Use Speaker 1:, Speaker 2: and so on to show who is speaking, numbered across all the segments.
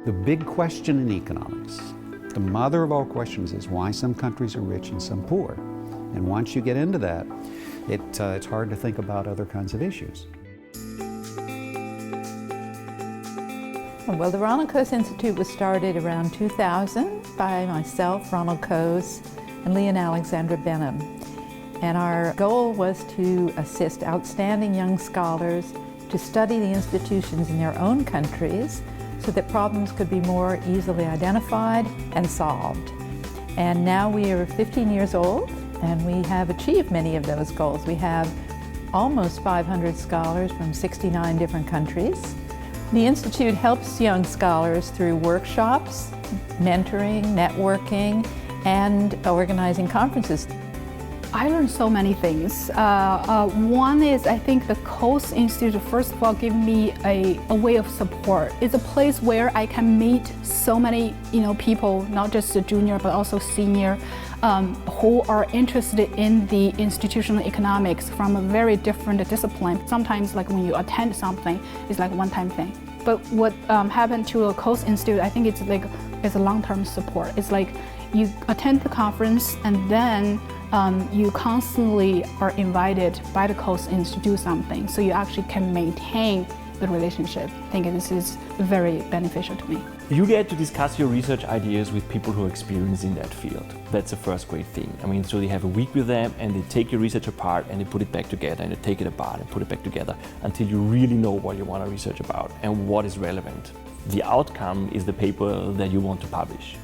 Speaker 1: The big question in economics, the mother of all questions, is why some countries are rich and some poor. And once you get into that, it's hard to think about other kinds of issues.
Speaker 2: Well, the Ronald Coase Institute was started around 2000 by myself, Ronald Coase, and Lee and Alexandra Benham. And our goal was to assist outstanding young scholars to study the institutions in their own countries so that problems could be more easily identified and solved. And now we are 15 years old, and we have achieved many of those goals. We have almost 500 scholars from 69 different countries. The Institute helps young scholars through workshops, mentoring, networking, and organizing conferences.
Speaker 3: I learned so many things. One is, I think the Coase Institute, first of all, gave me a way of support. It's a place where I can meet so many people, not just the junior, but also senior, who are interested in the institutional economics from a very different discipline. Sometimes, like when you attend something, it's like a one-time thing. But what happened to a Coase Institute, I think it's a long-term support. It's like you attend the conference and then you constantly are invited by the Coase Institute to do something, so you actually can maintain the relationship. I think this is very beneficial to me.
Speaker 4: You get to discuss your research ideas with people who are experienced in that field. That's the first great thing. I mean, so they have a week with them and they take your research apart and they put it back together, and they take it apart and put it back together until you really know what you want to research about and what is relevant. The outcome is the paper that you want to publish.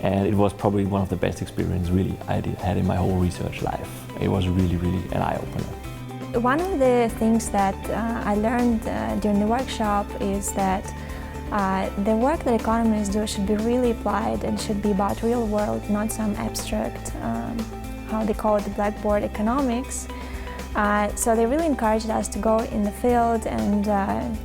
Speaker 4: And it was probably one of the best experiences really I had in my whole research life. It was really, really an eye-opener.
Speaker 5: One of the things that I learned during the workshop is that the work that economists do should be really applied and should be about real world, not some abstract, how they call it, the blackboard economics. So they really encouraged us to go in the field and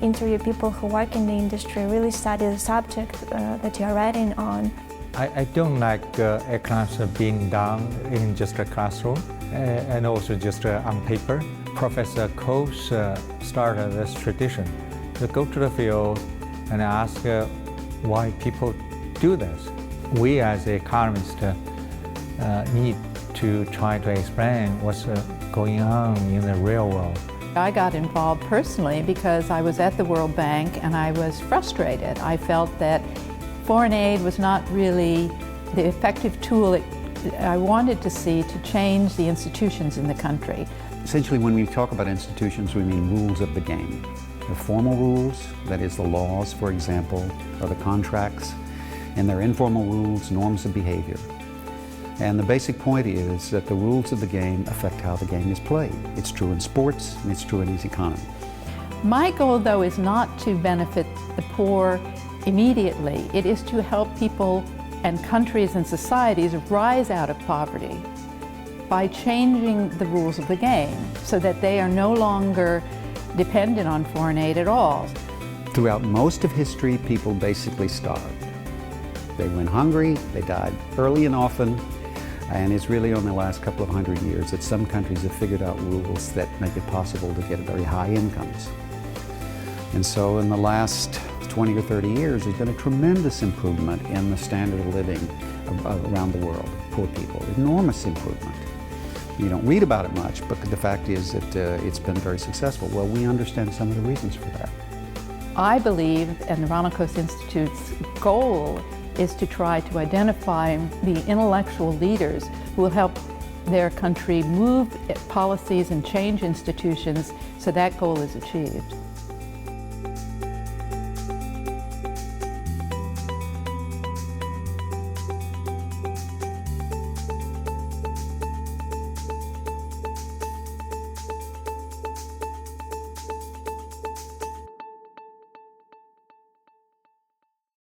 Speaker 5: interview people who work in the industry, really study the subject that you're writing on.
Speaker 6: I don't like economics being done in just a classroom and also just on paper. Professor Coase started this tradition to go to the field and ask why people do this. We as economists need to try to explain what's going on in the real world.
Speaker 2: I got involved personally because I was at the World Bank and I was frustrated. I felt that foreign aid was not really the effective tool I wanted to see to change the institutions in the country.
Speaker 1: Essentially, when we talk about institutions, we mean rules of the game. The formal rules, that is the laws, for example, or the contracts, and their informal rules, norms of behavior. And the basic point is that the rules of the game affect how the game is played. It's true in sports, and it's true in the economy.
Speaker 2: My goal, though, is not to benefit the poor immediately. It is to help people and countries and societies rise out of poverty by changing the rules of the game so that they are no longer dependent on foreign aid at all.
Speaker 1: Throughout most of history, people basically starved. They went hungry, they died early and often, and it's really only the last couple of 100 years that some countries have figured out rules that make it possible to get very high incomes. And so in the last 20 or 30 years, there's been a tremendous improvement in the standard of living around the world, poor people, enormous improvement. You don't read about it much, but the fact is that it's been very successful. Well, we understand some of the reasons for that.
Speaker 2: I believe, and the Ronald Coase Institute's goal is to try to identify the intellectual leaders who will help their country move policies and change institutions so that goal is achieved.